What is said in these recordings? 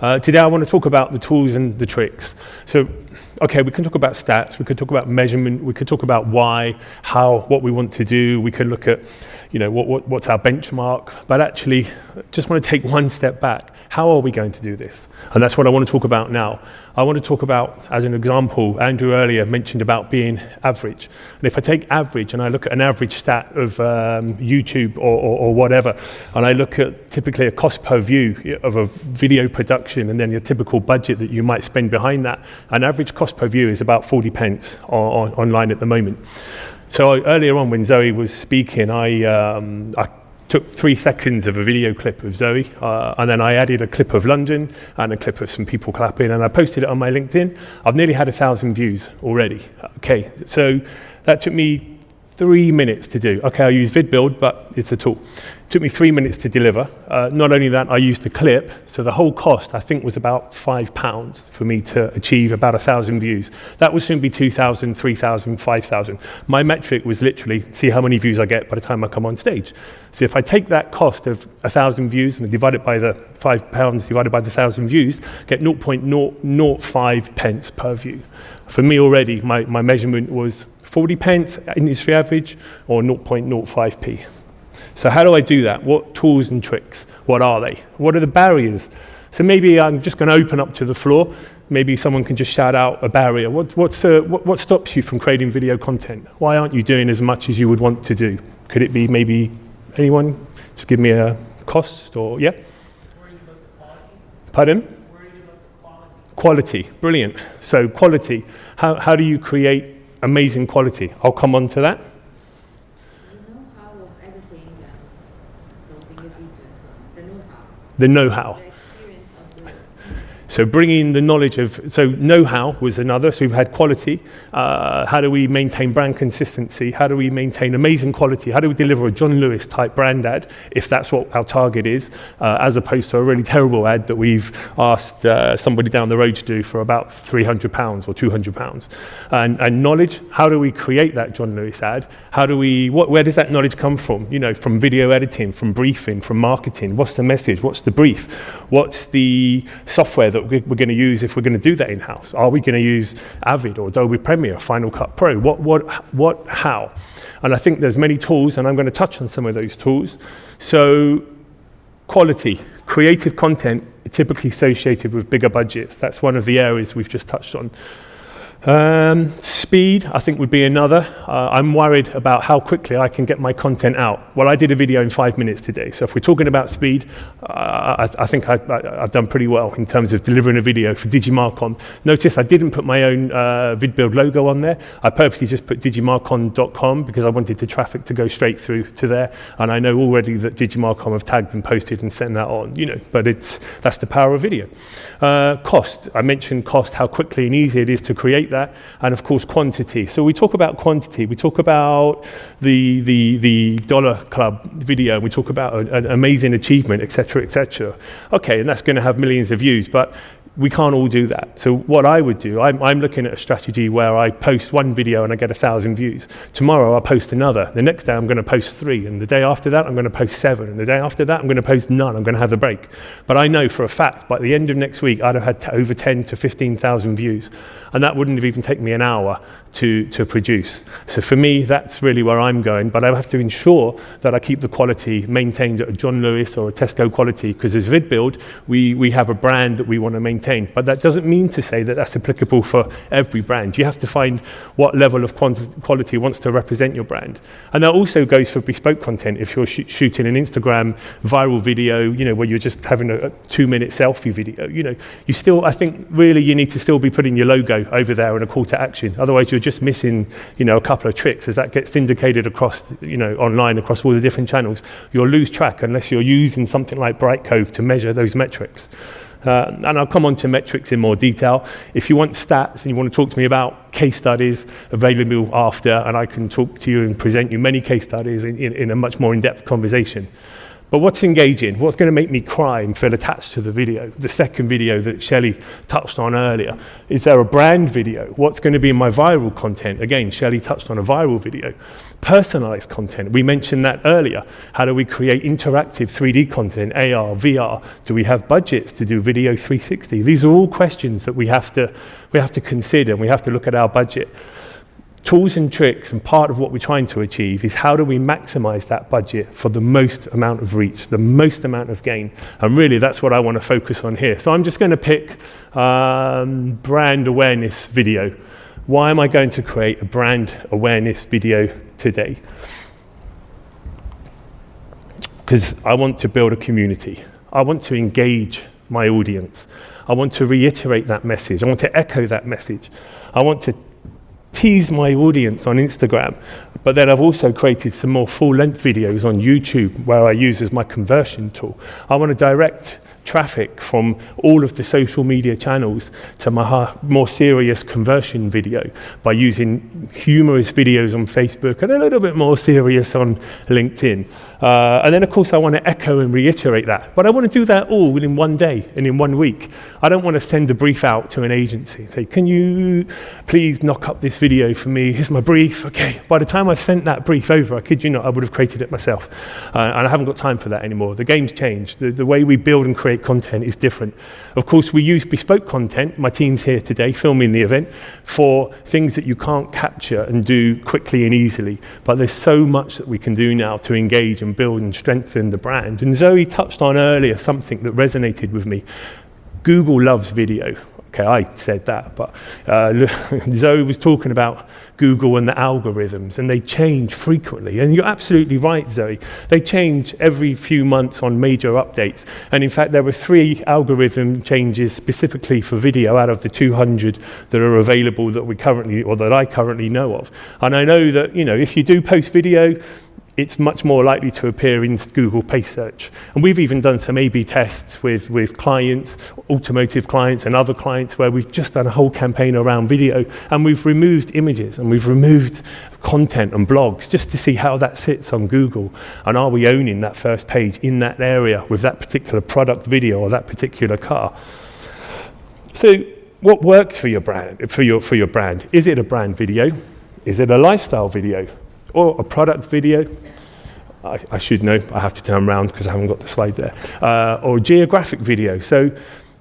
Today I want to talk about the tools and the tricks. So, okay, we can talk about stats, we could talk about measurement, we could talk about why, how, what we want to do, we can look at, what's our benchmark, but actually, just want to take one step back. How are we going to do this? And that's what I want to talk about now. I want to talk about, as an example, Andrew earlier mentioned about being average. And if I take average and I look at an average stat of YouTube or whatever, and I look at typically a cost per view of a video production and then your typical budget that you might spend behind that, an average cost per view is about 40 pence online at the moment. So earlier on when Zoe was speaking, I took 3 seconds of a video clip of Zoe, and then I added a clip of London and a clip of some people clapping, and I posted it on my LinkedIn. I've nearly had 1,000 views already. Okay, so that took me 3 minutes to do. Okay, I use VidBuild, but it's a tool. It took me 3 minutes to deliver. Not only that, I used a clip, so the whole cost, I think, was about £5 for me to achieve about 1,000 views. That would soon be 2,000, 3,000, 5,000. My metric was literally see how many views I get by the time I come on stage. So if I take that cost of 1,000 views and divide it by the £5 divided by the 1,000 views, get 0.005 pence per view. For me already, my measurement was 40 pence, industry average, or 0.05p. So how do I do that? What tools and tricks? What are they? What are the barriers? So maybe I'm just going to open up to the floor. Maybe someone can just shout out a barrier. What stops you from creating video content? Why aren't you doing as much as you would want to do? Could it be maybe anyone? Just give me a cost or, yeah? Worried about the quality. Pardon? Worried about the quality. Quality, brilliant. So quality, how do you create amazing quality? I'll come on to that. The know-how. So bringing the knowledge of, so know-how was another, so we've had quality. How do we maintain brand consistency? How do we maintain amazing quality? How do we deliver a John Lewis type brand ad, if that's what our target is, as opposed to a really terrible ad that we've asked somebody down the road to do for about £300 or £200. And knowledge, how do we create that John Lewis ad? How do we, where does that knowledge come from? From video editing, from briefing, from marketing. What's the message? What's the brief? What's the software that we're going to use if we're going to do that in-house? Are we going to use Avid or Adobe Premiere, Final Cut Pro? How? And I think there's many tools, and I'm going to touch on some of those tools. So quality, creative content, typically associated with bigger budgets. That's one of the areas we've just touched on. Speed, I think, would be another. I'm worried about how quickly I can get my content out. Well, I did a video in 5 minutes today, so if we're talking about speed, I think I've done pretty well in terms of delivering a video for Digimarcon. Notice I didn't put my own VidBuild logo on there. I purposely just put digimarcon.com because I wanted the traffic to go straight through to there, and I know already that Digimarcon have tagged and posted and sent that on, but that's the power of video. Cost, I mentioned cost, how quickly and easy it is to create that, and of course quantity. So we talk about quantity, we talk about the Dollar Club video, we talk about an amazing achievement, etc., etc. Okay, and that's going to have millions of views, but we can't all do that. So what I would do, I'm looking at a strategy where I post one video and I get 1,000 views. Tomorrow I'll post another. The next day I'm going to post 3, and the day after that I'm going to post 7, and the day after that I'm going to post none. I'm going to have a break. But I know for a fact by the end of next week I'd have had over 10 to 15,000 views, and that wouldn't have even taken me an hour to produce. So for me, that's really where I'm going, but I have to ensure that I keep the quality maintained at a John Lewis or a Tesco quality, because as VidBuild, we have a brand that we want to maintain. But that doesn't mean to say that that's applicable for every brand. You have to find what level of quality wants to represent your brand. And that also goes for bespoke content. If you're shooting an Instagram viral video, where you're just having a 2-minute selfie video, you still, I think, really you need to still be putting your logo over there and a call to action. Otherwise, you're just missing, a couple of tricks. As that gets syndicated across, online, across all the different channels, you'll lose track unless you're using something like Brightcove to measure those metrics. And I'll come on to metrics in more detail. If you want stats and you want to talk to me about case studies available after, and I can talk to you and present you many case studies in a much more in-depth conversation. But what's engaging? What's going to make me cry and feel attached to the video? The second video that Shelley touched on earlier. Is there a brand video? What's going to be my viral content? Again, Shelley touched on a viral video. Personalized content. We mentioned that earlier. How do we create interactive 3D content, AR, VR? Do we have budgets to do video 360? These are all questions that we have to consider, and we have to look at our budget. Tools and tricks, and part of what we're trying to achieve is how do we maximize that budget for the most amount of reach, the most amount of gain. And really that's what I want to focus on here. So I'm just going to pick brand awareness video. Why am I going to create a brand awareness video today? Because I want to build a community. I want to engage my audience. I want to reiterate that message. I want to echo that message. I want to tease my audience on Instagram, but then I've also created some more full-length videos on YouTube where I use as my conversion tool. I want to direct traffic from all of the social media channels to my more serious conversion video by using humorous videos on Facebook and a little bit more serious on LinkedIn. And then, of course, I want to echo and reiterate that. But I want to do that all within one day and in 1 week. I don't want to send a brief out to an agency and say, can you please knock up this video for me? Here's my brief. Okay. By the time I've sent that brief over, I kid you not, I would have created it myself. And I haven't got time for that anymore. The game's changed. The way we build and create content is different. Of course, we use bespoke content. My team's here today filming the event for things that you can't capture and do quickly and easily. But there's so much that we can do now to engage and build and strengthen the brand. And Zoe touched on earlier something that resonated with me. Google loves video. Okay, I said that, but Zoe was talking about Google and the algorithms, and they change frequently. And you're absolutely right, Zoe. They change every few months on major updates. And in fact, there were 3 algorithm changes specifically for video out of the 200 that are available that we currently, or that I currently know of. And I know that, you know, if you do post video, it's much more likely to appear in Google Page Search. And we've even done some A/B tests with clients, automotive clients and other clients, where we've just done a whole campaign around video, and we've removed images and we've removed content and blogs just to see how that sits on Google. And are we owning that first page in that area with that particular product video or that particular car? So what works for your brand? For your brand? Is it a brand video? Is it a lifestyle video? Or a product video? I should know, I have to turn around because I haven't got the slide there. Or a geographic video. So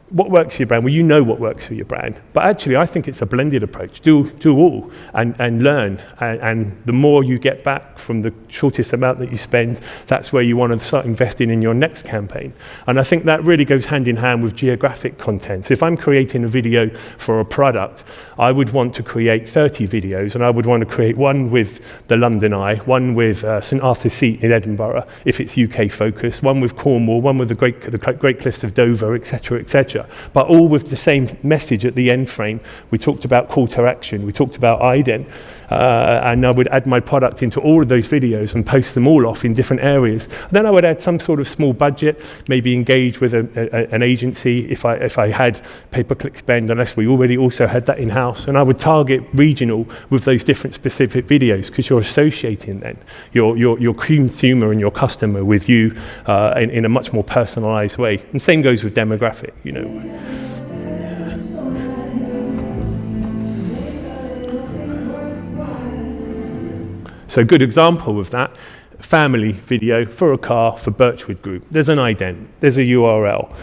what works for your brand? Well, you know what works for your brand. But actually, I think it's a blended approach. Do all and learn. And the more you get back from the shortest amount that you spend, that's where you want to start investing in your next campaign. And I think that really goes hand in hand with geographic content. So if I'm creating a video for a product, I would want to create 30 videos, and I would want to create one with the London Eye, one with St Arthur's Seat in Edinburgh, if it's UK focused, one with Cornwall, one with the Great Cliffs of Dover, etc., etc. But all with the same message at the end frame. We talked about call to action, we talked about ident, and I would add my product into all of those videos and post them all off in different areas. Then I would add some sort of small budget, maybe engage with an agency if I had pay-per-click spend, unless we already also had that in-house. And I would target regional with those different specific videos, because you're associating then your consumer and your customer with you in a much more personalized way. And same goes with demographic, you know. So a good example of that, family video for a car for Birchwood Group. There's an ident, there's a URL,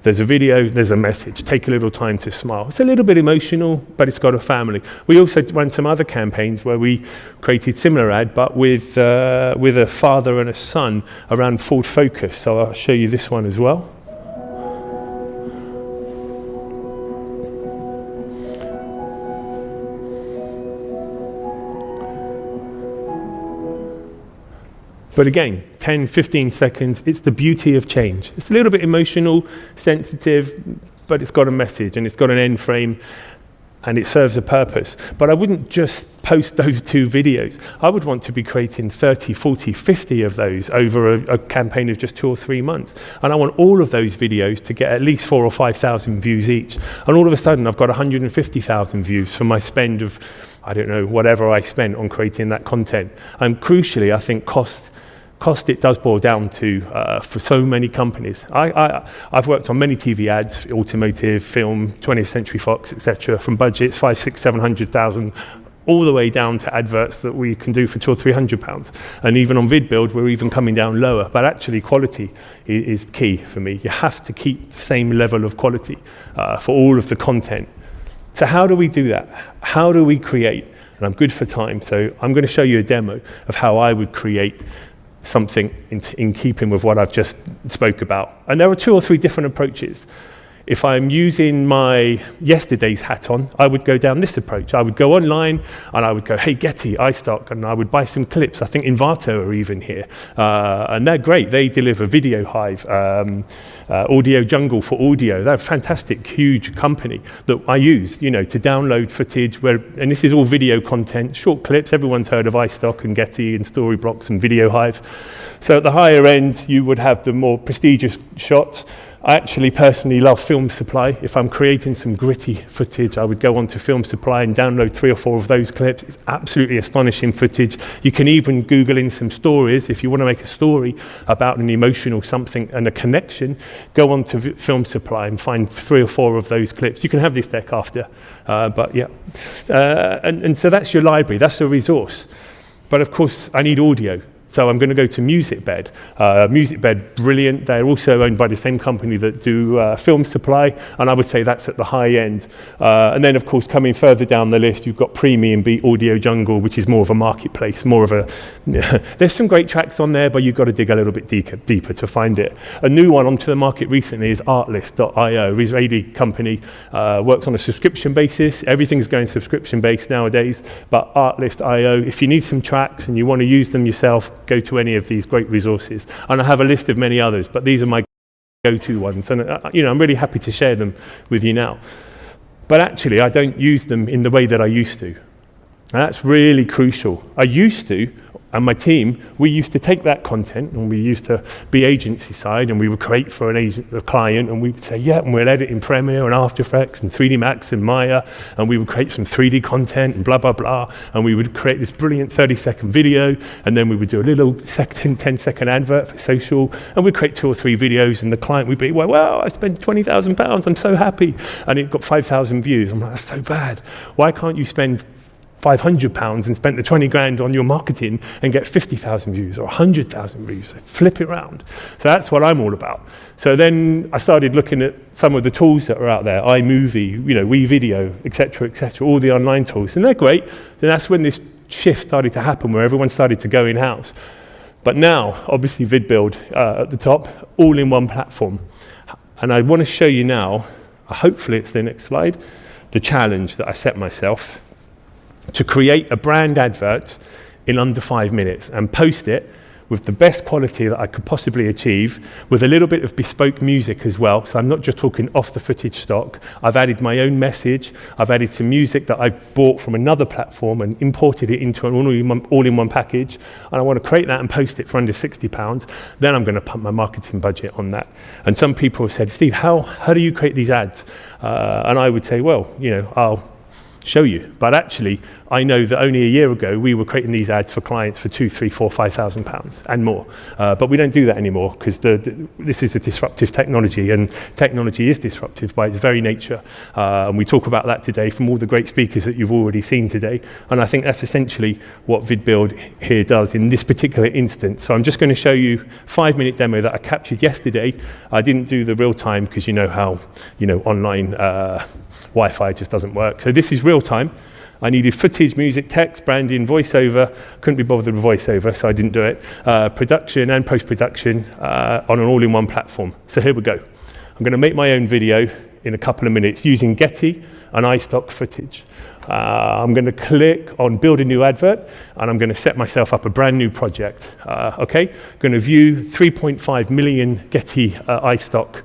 there's a video, there's a message. Take a little time to smile. It's a little bit emotional, but it's got a family. We also ran some other campaigns where we created similar ad, but with a father and a son around Ford Focus. So I'll show you this one as well. But again, 10, 15 seconds, it's the beauty of change. It's a little bit emotional, sensitive, but it's got a message and it's got an end frame and it serves a purpose. But I wouldn't just post those 2 videos. I would want to be creating 30, 40, 50 of those over a campaign of just 2 or 3 months. And I want all of those videos to get at least 4,000 or 5,000 views each. And all of a sudden, I've got 150,000 views for my spend of, I don't know, whatever I spent on creating that content. And crucially, I think cost Cost, it does boil down to, for so many companies. I've worked on many TV ads, automotive, film, 20th Century Fox, etc., from budgets 500, 600, 700,000, all the way down to adverts that we can do for £200 or £300. And even on VidBuild, we're even coming down lower. But actually, quality is key for me. You have to keep the same level of quality for all of the content. So how do we do that? How do we create? And I'm good for time, so I'm going to show you a demo of how I would create something in keeping with what I've just spoke about. And there are 2 or 3 different approaches. If I'm using my yesterday's hat on, I would go down this approach. I would go online and I would go, hey, Getty, iStock, and I would buy some clips. I think Invato are even here. And they're great. They deliver Video Hive, Audio Jungle for audio. They're a fantastic, huge company that I use, to download footage and this is all video content, short clips. Everyone's heard of iStock and Getty and Storyblocks and Video Hive. So at the higher end, you would have the more prestigious shots. I actually personally love Film Supply. If I'm creating some gritty footage, I would go onto Film Supply and download 3 or 4 of those clips. It's absolutely astonishing footage. You can even Google in some stories. If you want to make a story about an emotional something and a connection, go onto Film Supply and find 3 or 4 of those clips. You can have this deck after, but yeah. And so that's your library, that's a resource. But of course, I need audio. So I'm going to go to MusicBed. MusicBed, brilliant. They're also owned by the same company that do Film Supply, and I would say that's at the high end. And then, of course, coming further down the list, you've got Premium Beat Audio Jungle, which is more of a marketplace, more of a... There's some great tracks on there, but you've got to dig a little bit deeper to find it. A new one onto the market recently is Artlist.io, Israeli company, works on a subscription basis. Everything's going subscription-based nowadays, but Artlist.io, if you need some tracks and you want to use them yourself, go to any of these great resources. And I have a list of many others, but these are my go-to ones. And I'm really happy to share them with you now. But actually, I don't use them in the way that I used to. And that's really crucial. I used to, and my team, we used to take that content and we used to be agency side and we would create for a client and we would say, yeah, and we'll edit in Premiere and After Effects and 3D Max and Maya, and we would create some 3D content and blah, blah, blah. And we would create this brilliant 30-second video, and then we would do a little 10-second advert for social, and we'd create 2 or 3 videos, and the client would be, well, wow, I spent £20,000, I'm so happy. And it got 5,000 views. I'm like, that's so bad. Why can't you spend £500 and spent the 20 grand on your marketing and get 50,000 views or 100,000 views? Flip it around. So that's what I'm all about. So then I started looking at some of the tools that are out there, iMovie, WeVideo, etc., all the online tools, and they're great. Then that's when this shift started to happen, where everyone started to go in-house. But now, obviously, VidBuild at the top, all in one platform. And I want to show you now, hopefully it's the next slide, the challenge that I set myself to create a brand advert in under 5 minutes and post it with the best quality that I could possibly achieve, with a little bit of bespoke music as well. So I'm not just talking off the footage stock. I've added my own message. I've added some music that I've bought from another platform and imported it into an all-in-one package. And I want to create that and post it for under £60. Then I'm going to pump my marketing budget on that. And some people have said, Steve, how do you create these ads? And I would say, well, I'll show you. But actually, I know that only a year ago, we were creating these ads for clients for £2,000, £3,000, £4,000, £5,000 and more. But we don't do that anymore, because this is a disruptive technology, and technology is disruptive by its very nature. And we talk about that today from all the great speakers that you've already seen today. And I think that's essentially what VidBuild here does in this particular instance. So I'm just going to show you a 5-minute demo that I captured yesterday. I didn't do the real time, because you know how online Wi-Fi just doesn't work. So this is real time. I needed footage, music, text, branding, voiceover. Couldn't be bothered with voiceover, so I didn't do it. Production and post-production on an all-in-one platform. So here we go. I'm going to make my own video in a couple of minutes using Getty and iStock footage. I'm going to click on Build a New Advert, and I'm going to set myself up a brand new project. Okay, going to view 3.5 million Getty iStock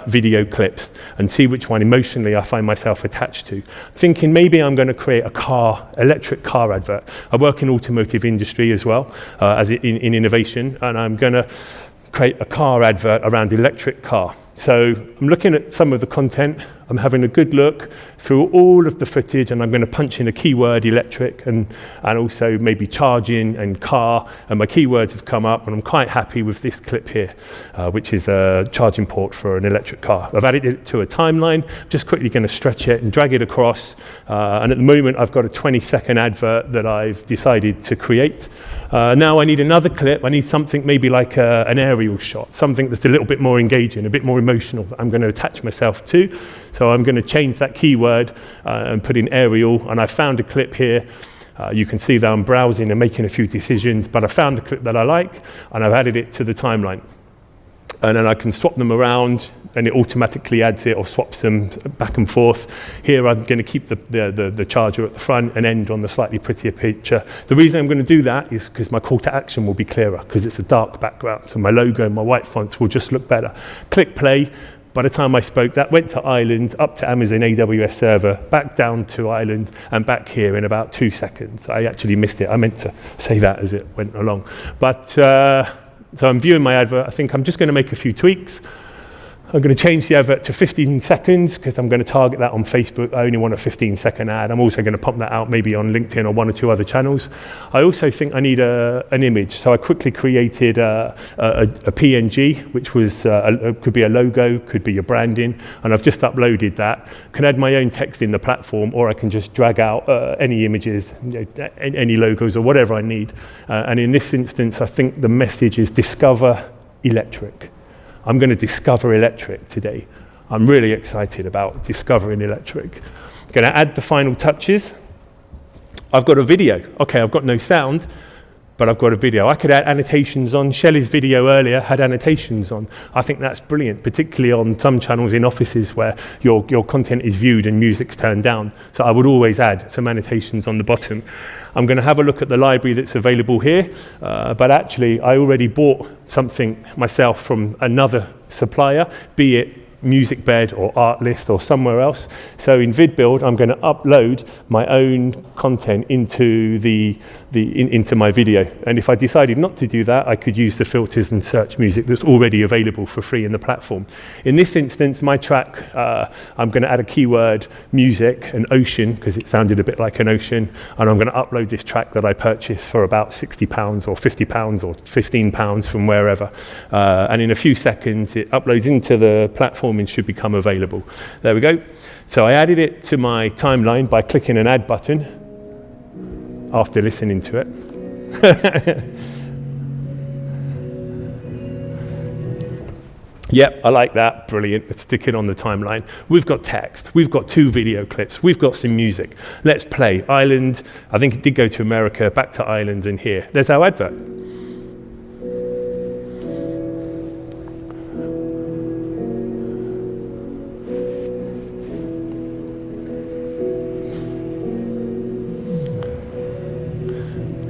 video clips and see which one emotionally I find myself attached to. Thinking maybe I'm going to create a electric car advert. I work in automotive industry as well, in innovation, and I'm going to create a car advert around electric car. So I'm looking at some of the content, I'm having a good look through all of the footage, and I'm going to punch in a keyword, electric, and also maybe charging and car, and my keywords have come up, and I'm quite happy with this clip here, which is a charging port for an electric car. I've added it to a timeline, just quickly going to stretch it and drag it across, and at the moment I've got a 20-second advert that I've decided to create. Now I need another clip. I need something maybe like an aerial shot, something that's a little bit more engaging, a bit more emotional that I'm going to attach myself to. So I'm going to change that keyword and put in aerial, and I found a clip here. You can see that I'm browsing and making a few decisions, but I found the clip that I like, and I've added it to the timeline. And then I can swap them around, and it automatically adds it or swaps them back and forth. Here I'm going to keep the charger at the front and end on the slightly prettier picture. The reason I'm going to do that is because my call to action will be clearer, because it's a dark background, so my logo and my white fonts will just look better. Click play. By the time I spoke, that went to Ireland, up to Amazon AWS server, back down to Ireland, and back here in about 2 seconds. I actually missed it. I meant to say that as it went along. But so I'm viewing my advert. I think I'm just going to make a few tweaks. I'm going to change the advert to 15 seconds because I'm going to target that on Facebook. I only want a 15-second ad. I'm also going to pump that out maybe on LinkedIn or 1 or 2 other channels. I also think I need an image. So I quickly created a PNG, which was could be a logo, could be your branding, and I've just uploaded that. I can add my own text in the platform, or I can just drag out any images, any logos or whatever I need. And in this instance, I think the message is discover electric. I'm going to discover electric today. I'm really excited about discovering electric. I'm going to add the final touches. I've got a video. Okay, I've got no sound, but I've got a video. I could add annotations on. Shelley's video earlier had annotations on. I think that's brilliant, particularly on some channels in offices where your content is viewed and music's turned down. So I would always add some annotations on the bottom. I'm going to have a look at the library that's available here, but actually I already bought something myself from another supplier, be it Music Bed or Artlist or somewhere else. So in VidBuild, I'm going to upload my own content into into my video. And if I decided not to do that, I could use the filters and search music that's already available for free in the platform. In this instance, my track, I'm going to add a keyword, music, and ocean, because it sounded a bit like an ocean. And I'm going to upload this track that I purchased for about £60 or £50 or £15 from wherever. And in a few seconds, it uploads into the platform and should become available. There we go. So I added it to my timeline by clicking an add button after listening to it. Yep, I like that. Brilliant. Let's stick it on the timeline. We've got text. We've got 2 video clips. We've got some music. Let's play. Ireland. I think it did go to America, back to Ireland, and here. There's our advert.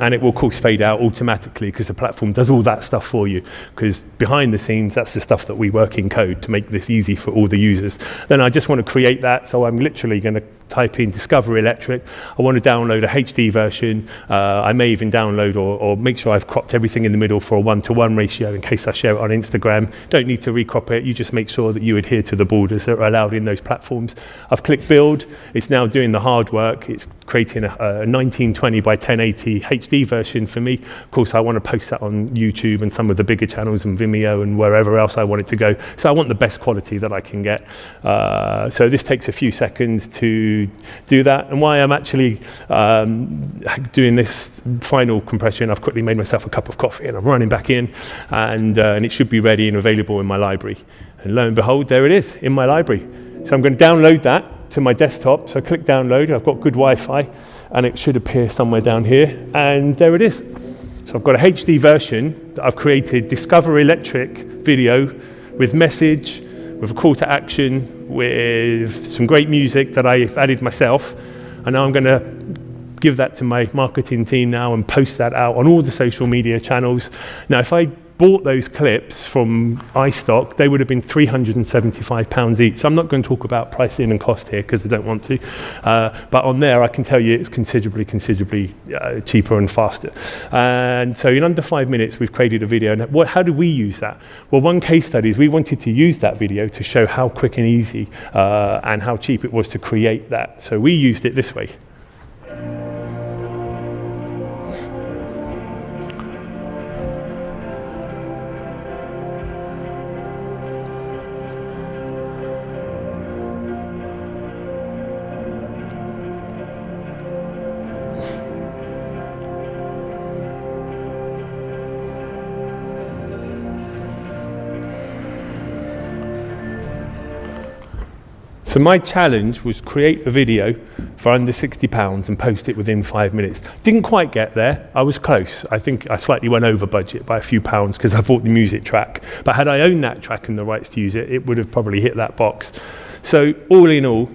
And it will, of course, fade out automatically because the platform does all that stuff for you. Because behind the scenes, that's the stuff that we work in code to make this easy for all the users. Then I just want to create that, so I'm literally going to type in Discover Electric. I want to download a HD version. I may even download or make sure I've cropped everything in the middle for a 1-to-1 ratio in case I share it on Instagram. Don't need to recrop it. You just make sure that you adhere to the borders that are allowed in those platforms. I've clicked build. It's now doing the hard work. It's creating a 1920 by 1080 HD version for me. Of course, I want to post that on YouTube and some of the bigger channels and Vimeo and wherever else I want it to go. So I want the best quality that I can get. So this takes a few seconds to do that. And why I'm actually doing this final compression, I've quickly made myself a cup of coffee and I'm running back in, and it should be ready and available in my library. And lo and behold, there it is in my library. So I'm going to download that to my desktop. So I click download. I've got good Wi-Fi, and it should appear somewhere down here. And there it is. So I've got a HD version that I've created, Discover Electric video with message, with a call to action, with some great music that I've added myself. And now I'm going to give that to my marketing team now and post that out on all the social media channels. Now, if I bought those clips from iStock, they would have been £375 each. I'm not going to talk about pricing and cost here because I don't want to. But on there, I can tell you it's considerably cheaper and faster. And so in under 5 minutes, we've created a video. And how do we use that? Well, one case study is we wanted to use that video to show how quick and easy and how cheap it was to create that. So we used it this way. So my challenge was create a video for under £60 and post it within 5 minutes. Didn't quite get there. I was close. I think I slightly went over budget by a few pounds because I bought the music track. But had I owned that track and the rights to use it, it would have probably hit that box. So all in all,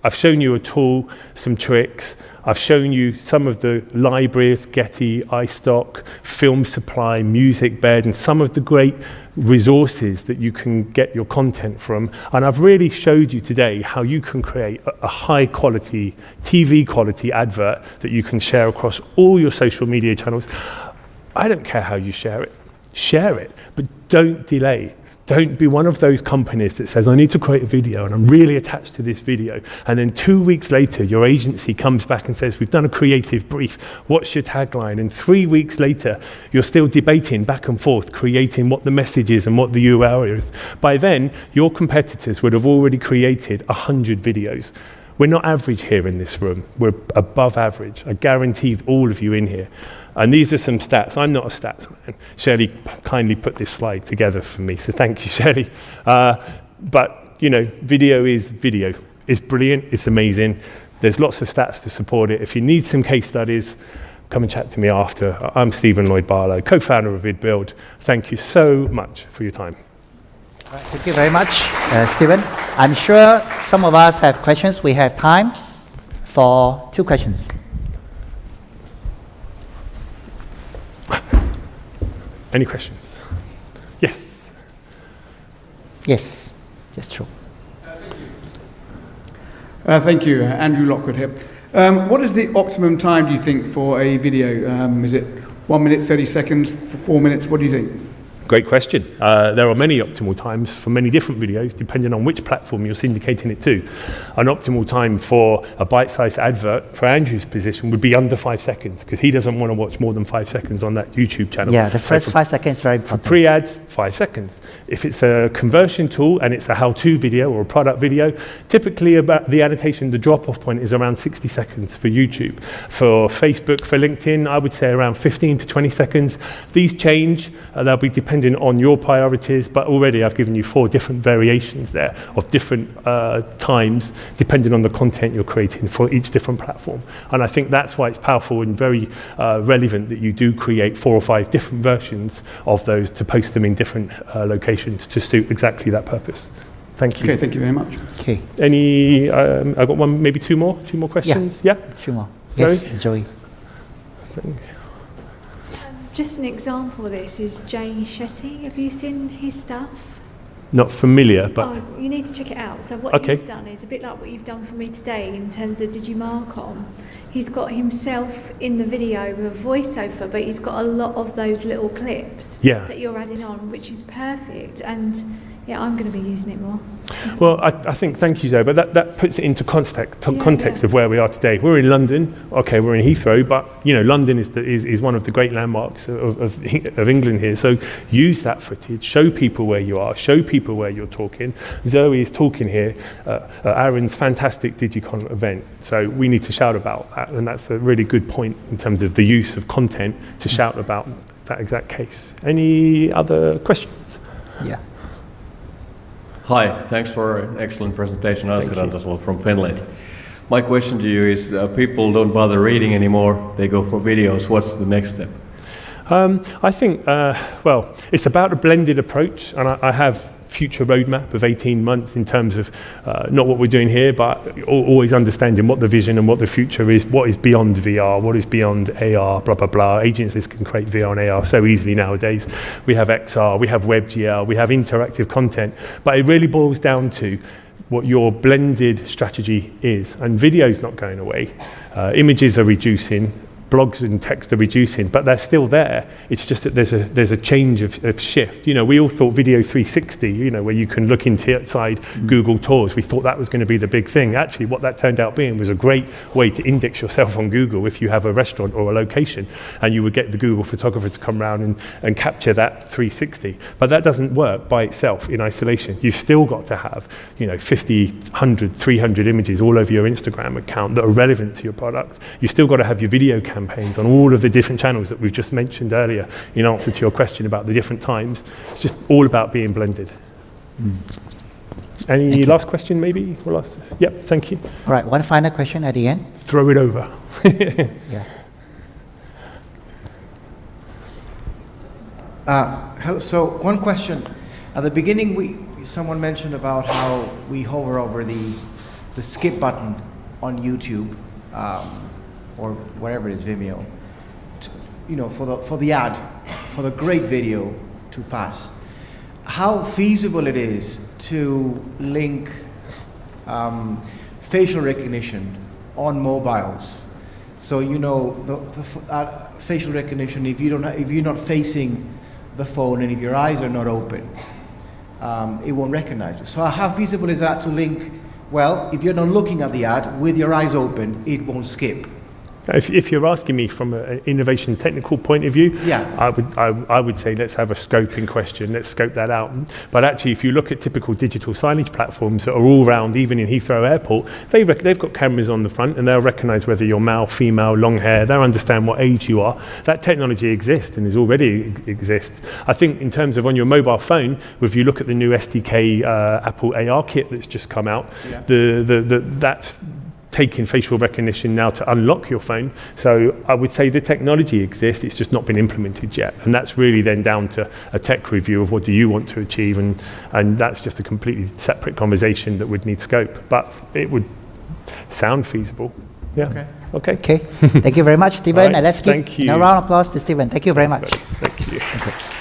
I've shown you a tool, some tricks. I've shown you some of the libraries, Getty, iStock, Film Supply, Music Bed, and some of the great resources that you can get your content from. And I've really showed you today how you can create a high quality, TV quality advert that you can share across all your social media channels. I don't care how you share it, but don't delay. Don't be one of those companies that says, I need to create a video and I'm really attached to this video. And then 2 weeks later, your agency comes back and says, we've done a creative brief. What's your tagline? And 3 weeks later, you're still debating back and forth, creating what the message is and what the URL is. By then, your competitors would have already created 100 videos. We're not average here in this room. We're above average. I guarantee all of you in here. And these are some stats. I'm not a stats man. Shelley kindly put this slide together for me, so thank you, Shelley. But, you know, video is video. It's brilliant. It's amazing. There's lots of stats to support it. If you need some case studies, come and chat to me after. I'm Lloyd Barlow, co-founder of VidBuild. Thank you so much for your time. All right, thank you very much, Stephen. I'm sure some of us have questions. We have time for 2 questions. Any questions? Yes. Yes, just true. Thank you. Andrew Lockwood here. What is the optimum time, do you think, for a video? Is it 1 minute, 30 seconds, 4 minutes? What do you think? Great question. There are many optimal times for many different videos, depending on which platform you're syndicating it to. An optimal time for a bite-sized advert, for Andrew's position, would be under 5 seconds, because he doesn't want to watch more than 5 seconds on that YouTube channel. Yeah, the first 5 seconds is very important. For pre-ads, 5 seconds. If it's a conversion tool and it's a how-to video or a product video, typically about the annotation, the drop-off point is around 60 seconds for YouTube. For Facebook, for LinkedIn, I would say around 15 to 20 seconds. These change. They'll be depending on your priorities, but already I've given you 4 different variations there of different times, depending on the content you're creating for each different platform. And I think that's why it's powerful and very relevant that you do create 4 or 5 different versions of those to post them in different locations to suit exactly that purpose. Thank you. Okay, thank you very much. Okay. Any, I've got one, maybe 2 more questions? Yeah? 2 more. Sorry? Yes, Joey. Just an example of this is Jay Shetty. Have you seen his stuff? Not familiar, but... Oh, you need to check it out. So what he's done is a bit like what you've done for me today in terms of Digimarcom. He's got himself in the video with a voiceover, but he's got a lot of those little clips that you're adding on, which is perfect. And yeah, I'm going to be using it more. Well, I think, thank you, Zoe, but that puts it into context of where we are today. We're in London, okay, we're in Heathrow, but, you know, London is one of the great landmarks of England here. So use that footage, show people where you are, show people where you're talking. Zoe is talking here at Aaron's fantastic DigiCon event. So we need to shout about that, and that's a really good point in terms of the use of content to shout about that exact case. Any other questions? Yeah. Hi, thanks for an excellent presentation. Asirant as well from Finland. My question to you is, people don't bother reading anymore, they go for videos. What's the next step? I think, well, it's about a blended approach, and I have future roadmap of 18 months in terms of not what we're doing here, but always understanding what the vision and what the future is, what is beyond VR, what is beyond AR, blah, blah, blah. Agencies can create VR and AR so easily nowadays. We have XR, we have WebGL, we have interactive content, but it really boils down to what your blended strategy is. And video's not going away. Images are reducing, blogs and text are reducing, but they're still there. It's just that there's a change of shift. You know, we all thought Video 360, you know, where you can look inside Google Tours. We thought that was going to be the big thing. Actually, what that turned out being was a great way to index yourself on Google if you have a restaurant or a location, and you would get the Google photographer to come around and capture that 360. But that doesn't work by itself in isolation. You've still got to have, you know, 50, 100, 300 images all over your Instagram account that are relevant to your products. You've still got to have your video campaigns on all of the different channels that we've just mentioned earlier in answer to your question about the different times. It's just all about being blended. Any last question, maybe? Yep, thank you. All right, one final question at the end. Throw it over. Yeah. Hello. So one question. At the beginning, someone mentioned about how we hover over the skip button on YouTube, or whatever it is, Vimeo, you know, for the ad, for the great video to pass. How feasible it is to link facial recognition on mobiles? So you know the facial recognition. If you're not facing the phone and if your eyes are not open, it won't recognize you. So how feasible is that to link? Well, if you're not looking at the ad with your eyes open, it won't skip. If you're asking me from an innovation technical point of view, yeah. I would say let's have a scoping question, let's scope that out. But actually, if you look at typical digital signage platforms that are all around, even in Heathrow Airport, they've got cameras on the front and they'll recognize whether you're male, female, long hair, they'll understand what age you are. That technology exists and is already exists. I think in terms of on your mobile phone, if you look at the new SDK Apple AR kit that's just come out, yeah. That's taking facial recognition now to unlock your phone. So I would say the technology exists, it's just not been implemented yet. And that's really then down to a tech review of what do you want to achieve, and that's just a completely separate conversation that would need scope. But it would sound feasible. Yeah. Okay. Okay. Thank you very much, Stephen. Right. And let's give Thank you. a round of applause to Stephen. Thank you very much. Thank you. Okay.